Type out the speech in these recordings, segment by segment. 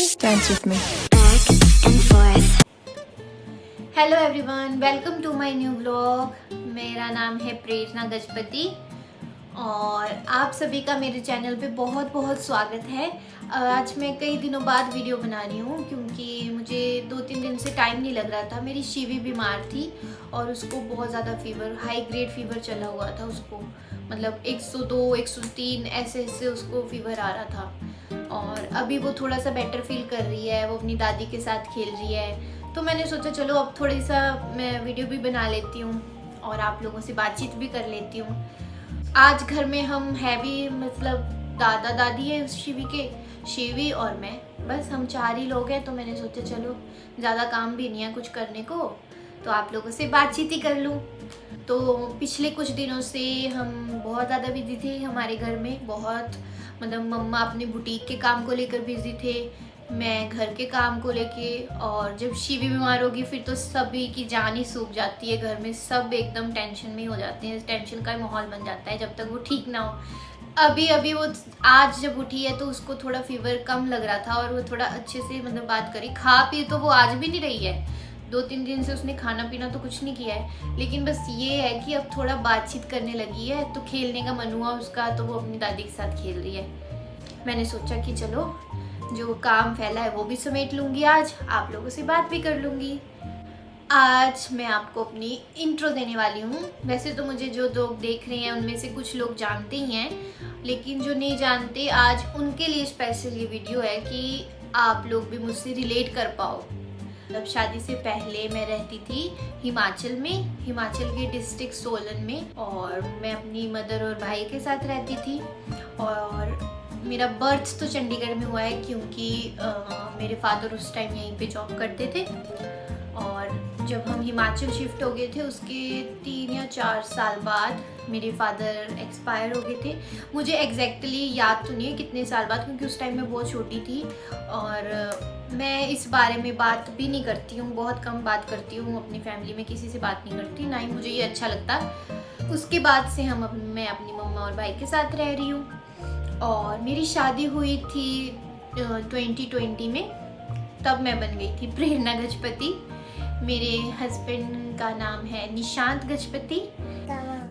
Dance with me. Back and forth. Hello everyone, welcome to my new vlog. मेरा नाम है प्रेरणा गजपति और आप सभी का मेरे चैनल पे बहुत बहुत स्वागत है। आज मैं कई दिनों बाद वीडियो बना रही हूँ क्योंकि मुझे 2-3 दिन से टाइम नहीं लग रहा था। मेरी शिवी बीमार थी और उसको बहुत ज़्यादा फीवर, हाई ग्रेड फीवर चला हुआ था उसको, मतलब 102 103 ऐसे उसको फीवर आ रहा था। और अभी वो थोड़ा सा बेटर फील कर रही है, वो अपनी दादी के साथ खेल रही है। तो मैंने सोचा चलो अब थोड़ी सा मैं वीडियो भी बना लेती हूँ और आप लोगों से बातचीत भी कर लेती हूँ। आज घर में हम है भी, मतलब दादा दादी है शिवी के, शिवी और मैं, बस हम 4 ही लोग हैं। तो मैंने सोचा चलो ज़्यादा काम भी नहीं है कुछ करने को, तो आप लोगों से बातचीत ही कर लूँ। तो पिछले कुछ दिनों से हम बहुत ज़्यादा बिजी थे हमारे घर में, बहुत, मतलब मम्मा अपने बुटीक के काम को लेकर बिजी थे, मैं घर के काम को लेके। और जब शिवी बीमार होगी फिर तो सभी की जान ही सूख जाती है घर में, सब एकदम टेंशन में ही हो जाते हैं, टेंशन का माहौल बन जाता है जब तक वो ठीक ना हो। अभी वो आज जब उठी है तो उसको थोड़ा फीवर कम लग रहा था और वो थोड़ा अच्छे से, मतलब बात करी, खा पी तो वो आज भी नहीं रही है। 2-3 दिन से उसने खाना पीना तो कुछ नहीं किया है, लेकिन बस ये है कि अब थोड़ा बातचीत करने लगी है, तो खेलने का मन हुआ उसका, तो वो अपनी दादी के साथ खेल रही है। मैंने सोचा कि चलो जो काम फैला है वो भी समेट लूँगी, आज आप लोगों से बात भी कर लूँगी। आज मैं आपको अपनी इंट्रो देने वाली हूँ। वैसे तो मुझे जो लोग देख रहे हैं उनमें से कुछ लोग जानते ही हैं, लेकिन जो नहीं जानते आज उनके लिए स्पेशल ये वीडियो है कि आप लोग भी मुझसे रिलेट कर पाओ। मतलब शादी से पहले मैं रहती थी हिमाचल में, हिमाचल के डिस्ट्रिक्ट सोलन में, और मैं अपनी मदर और भाई के साथ रहती थी। और मेरा बर्थ तो चंडीगढ़ में हुआ है क्योंकि मेरे फादर उस टाइम यहीं पे जॉब करते थे। और जब हम हिमाचल शिफ्ट हो गए थे उसके 3 या 4 साल बाद मेरे फादर एक्सपायर हो गए थे। मुझे एग्जैक्टली याद तो नहीं है कितने साल बाद, क्योंकि उस टाइम मैं बहुत छोटी थी और मैं इस बारे में बात भी नहीं करती हूँ, बहुत कम बात करती हूँ, अपनी फैमिली में किसी से बात नहीं करती, ना ही मुझे ये अच्छा लगता। उसके बाद से मैं अपनी मम्मा और भाई के साथ रह रही हूँ। और मेरी शादी हुई थी 2020 में, तब मैं बन गई थी प्रेरणा गजपति। मेरे हस्बैंड का नाम है निशांत गजपति।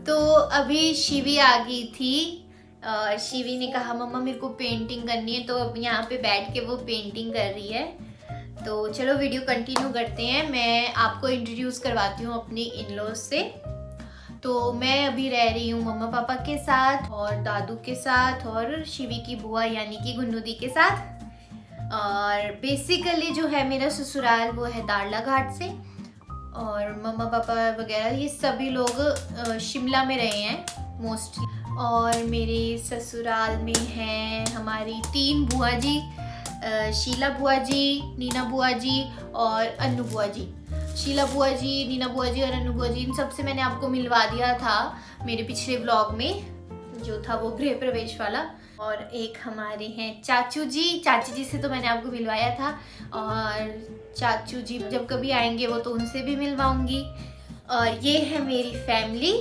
तो अभी शिवी आ गई थी और शिवी ने कहा मम्मा मेरे को पेंटिंग करनी है, तो अब यहाँ पे बैठ के वो पेंटिंग कर रही है। तो चलो वीडियो कंटिन्यू करते हैं। मैं आपको इंट्रोड्यूस करवाती हूँ अपनी इन-लॉज से। तो मैं अभी रह रही हूँ मम्मा पापा के साथ और दादू के साथ और शिवी की बुआ यानी कि गुन्नू दी के साथ। और बेसिकली जो है मेरा ससुराल वो है दाड़ला घाट से, और मम्मा पापा वगैरह ये सभी लोग शिमला में रहे हैं मोस्टली। और मेरे ससुराल में हैं हमारी 3 बुआ जी, शीला बुआ जी, नीना बुआ जी और अन्नू बुआ जी। शीला बुआ जी, नीना बुआ जी और अन्नू बुआ जी, इन सबसे मैंने आपको मिलवा दिया था मेरे पिछले व्लॉग में, जो था वो गृह प्रवेश वाला। और एक हमारे हैं चाचू जी, चाची जी से तो मैंने आपको मिलवाया था, और चाचू जी जब कभी आएंगे वो तो उनसे भी मिलवाऊंगी। और ये है मेरी फैमिली।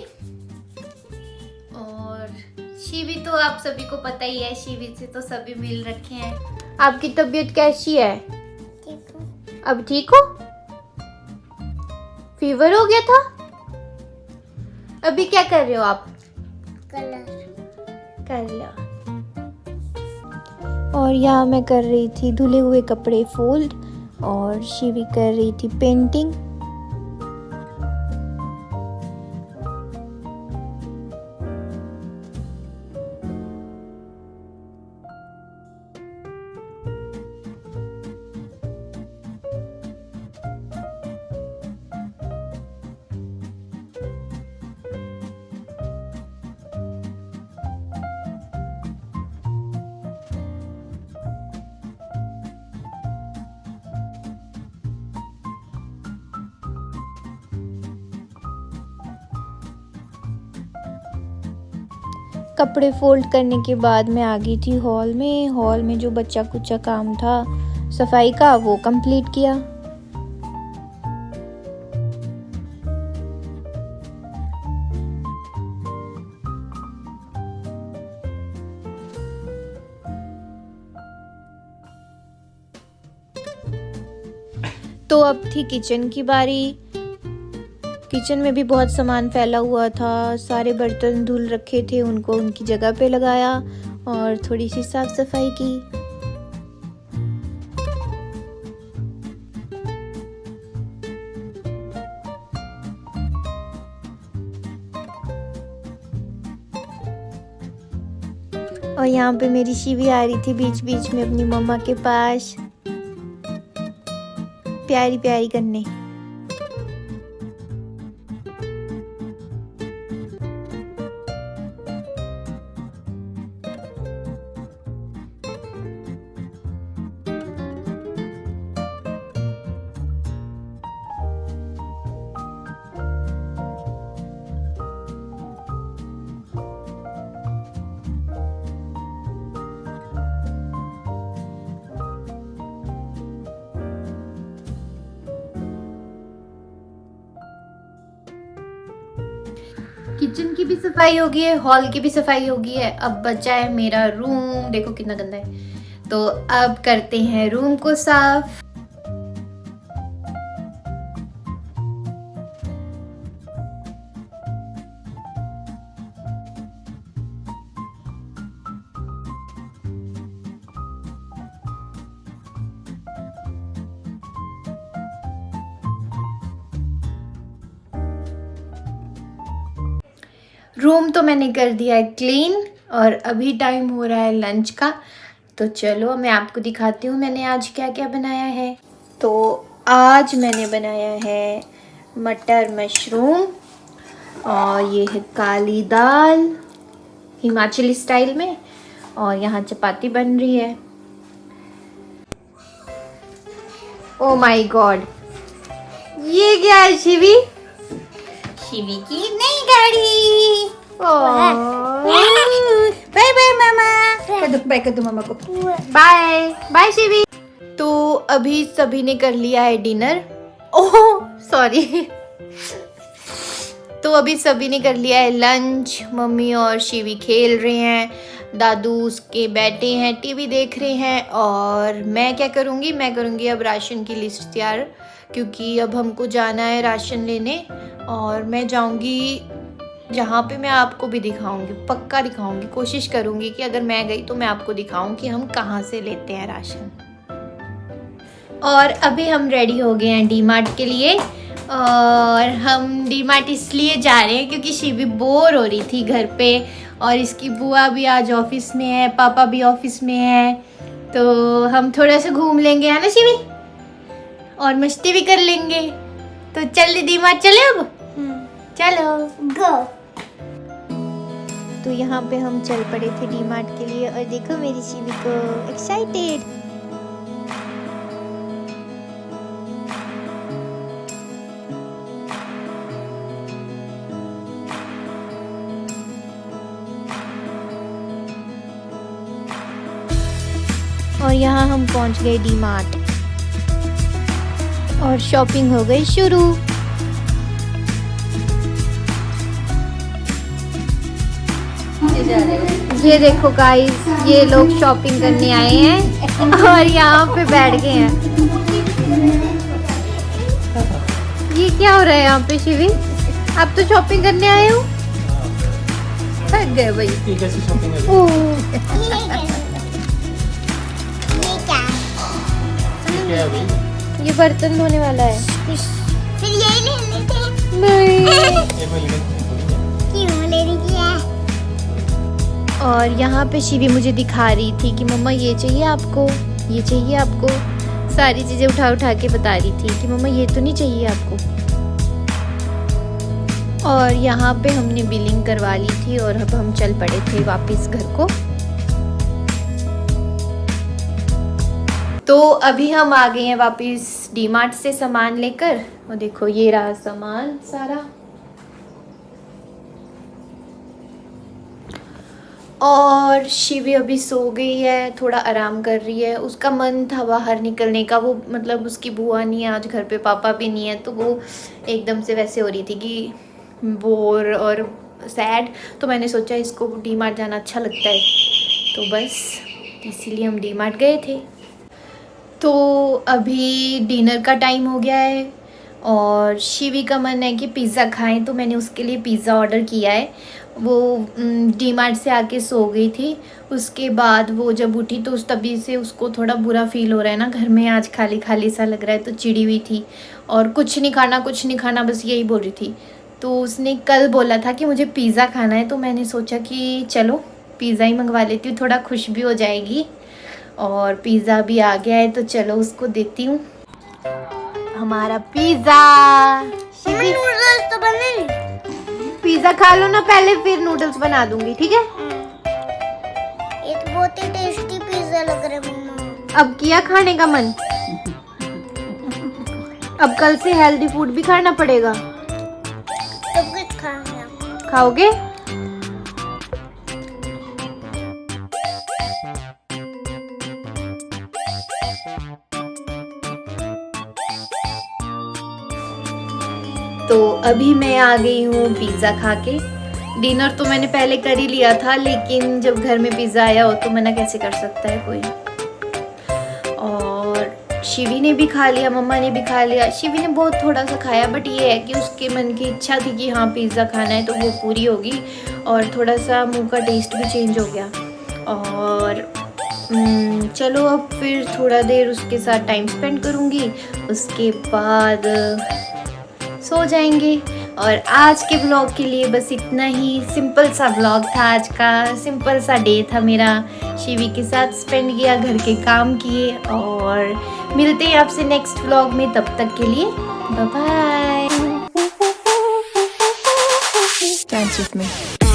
और शिवी तो आप सभी को पता ही है, शिवी से तो सभी मिल रखे हैं। आपकी तबीयत कैसी है? ठीक हूँ। अब ठीक हो? फीवर हो गया था? अभी क्या कर रहे हो आप? कलर कर लो। और यहाँ मैं कर रही थी धुले हुए कपड़े फोल्ड और शिवी कर रही थी पेंटिंग। कपड़े फोल्ड करने के बाद मैं आ गई थी हॉल में। हॉल में जो बच्चा कुचा काम था सफाई का वो कंप्लीट किया। तो अब थी किचन की बारी। किचन में भी बहुत सामान फैला हुआ था, सारे बर्तन धुल रखे थे, उनको उनकी जगह पे लगाया और थोड़ी सी साफ सफाई की। और यहाँ पे मेरी शिवी आ रही थी बीच बीच में अपनी मम्मा के पास प्यारी प्यारी करने। किचन की भी सफाई हो गई है, हॉल की भी सफाई हो गई है। अब बचा है मेरा रूम, देखो कितना गंदा है। तो अब करते हैं रूम को साफ। रूम तो मैंने कर दिया है क्लीन और अभी टाइम हो रहा है लंच का। तो चलो मैं आपको दिखाती हूँ मैंने आज क्या क्या बनाया है। तो आज मैंने बनाया है मटर मशरूम और ये है काली दाल हिमाचली स्टाइल में, और यहाँ चपाती बन रही है। ओ माय गॉड, ये क्या है शिवी? शिवी की नई गाड़ी। बाय बाय मामा, बाय कर दो मामा को। Bye bye Shivi. तो अभी सभी ने कर लिया है डिनर। Oh sorry. तो अभी सभी ने कर लिया है लंच। मम्मी और शिवी खेल रहे हैं, दादू उसके बैठे हैं टीवी देख रहे हैं, और मैं क्या करूँगी, मैं करूँगी अब राशन की लिस्ट तैयार, क्योंकि अब हमको जाना है राशन लेने। और मैं जाऊँगी जहाँ पे मैं आपको भी दिखाऊंगी, पक्का दिखाऊंगी, कोशिश करूँगी कि अगर मैं गई तो मैं आपको दिखाऊं कि हम कहाँ से लेते हैं राशन। और अभी हम रेडी हो गए हैं डी-मार्ट के लिए, और हम डी-मार्ट इसलिए जा रहे हैं क्योंकि शिवी बोर हो रही थी घर पे, और इसकी बुआ भी आज ऑफिस में है, पापा भी ऑफिस में है, तो हम थोड़ा सा घूम लेंगे, है ना शिवी, और मस्ती भी कर लेंगे। तो चल डी-मार्ट चले अब, चलो गो। तो यहाँ पे हम चल पड़े थे डी-मार्ट के लिए, और देखो मेरी शिवी को एक्साइटेड। और यहाँ हम पहुँच गए डी-मार्ट और शॉपिंग हो गई शुरू। ये देखो गाइस, ये लोग शॉपिंग करने आए हैं और यहाँ पे बैठ गए हैं। ये क्या हो रहा है यहाँ पे शिवी? आप तो शॉपिंग करने आए हो? थक गए भाई। ये बर्तन धोने वाला है। फिर यही ले लेते। नहीं। क्यों ले रही है? और यहाँ पे शिवी मुझे दिखा रही थी कि मम्मा ये चाहिए आपको, ये चाहिए आपको, सारी चीज़ें उठा उठा के बता रही थी कि मम्मा ये तो नहीं चाहिए आपको। और यहाँ पे हमने बिलिंग करवा ली थी और अब हम चल पड़े थे वापस घर को। तो अभी हम आ गए हैं वापस डी-मार्ट से सामान लेकर, और देखो ये रहा सामान सारा। और शिवी अभी सो गई है, थोड़ा आराम कर रही है। उसका मन था बाहर निकलने का, वो मतलब उसकी बुआ नहीं है आज घर पे, पापा भी नहीं है, तो वो एकदम से वैसे हो रही थी कि बोर और सैड। तो मैंने सोचा इसको डी-मार्ट जाना अच्छा लगता है, तो बस इसीलिए हम डी-मार्ट गए थे। तो अभी डिनर का टाइम हो गया है और शिवी का मन है कि पिज़्ज़ा खाएं, तो मैंने उसके लिए पिज़्ज़ा ऑर्डर किया है। वो डीमार्ट से आके सो गई थी, उसके बाद वो जब उठी तो उस तभी से उसको थोड़ा बुरा फील हो रहा है ना, घर में आज खाली खाली सा लग रहा है, तो चिड़ी हुई थी और कुछ नहीं खाना कुछ नहीं खाना बस यही बोल रही थी। तो उसने कल बोला था कि मुझे पिज़्ज़ा खाना है, तो मैंने सोचा कि चलो पिज़्ज़ा ही मंगवा लेती हूँ, थोड़ा खुश भी हो जाएगी। और पिज़्ज़ा भी आ गया है तो चलो उसको देती हूँ हमारा पिज़्ज़ा। मम्मी नूडल्स तो बने नहीं। पिज़्ज़ा खा लो ना पहले, फिर नूडल्स बना दूंगी, ठीक है? ये तो बहुत ही टेस्टी पिज्जा लग रहा है मम्मा। अब किया खाने का मन? अब कल से हेल्दी फूड भी खाना पड़ेगा। सब कुछ खाऊंगा। खाओगे? तो अभी मैं आ गई हूँ पिज़्ज़ा खा के। डिनर तो मैंने पहले कर ही लिया था, लेकिन जब घर में पिज़्ज़ा आया हो तो मना कैसे कर सकता है कोई। और शिवी ने भी खा लिया, मम्मा ने भी खा लिया। शिवी ने बहुत थोड़ा सा खाया, बट ये है कि उसके मन की इच्छा थी कि हाँ पिज़्ज़ा खाना है, तो वो पूरी होगी और थोड़ा सा मुंह का टेस्ट भी चेंज हो गया। और चलो अब फिर थोड़ा देर उसके साथ टाइम स्पेंड करूँगी, उसके बाद सो जाएंगे। और आज के व्लॉग के लिए बस इतना ही। सिंपल सा व्लॉग था आज का, सिंपल सा डे था मेरा, शिवी के साथ स्पेंड किया, घर के काम किए। और मिलते हैं आपसे नेक्स्ट व्लॉग में, तब तक के लिए bye bye. Dance with me.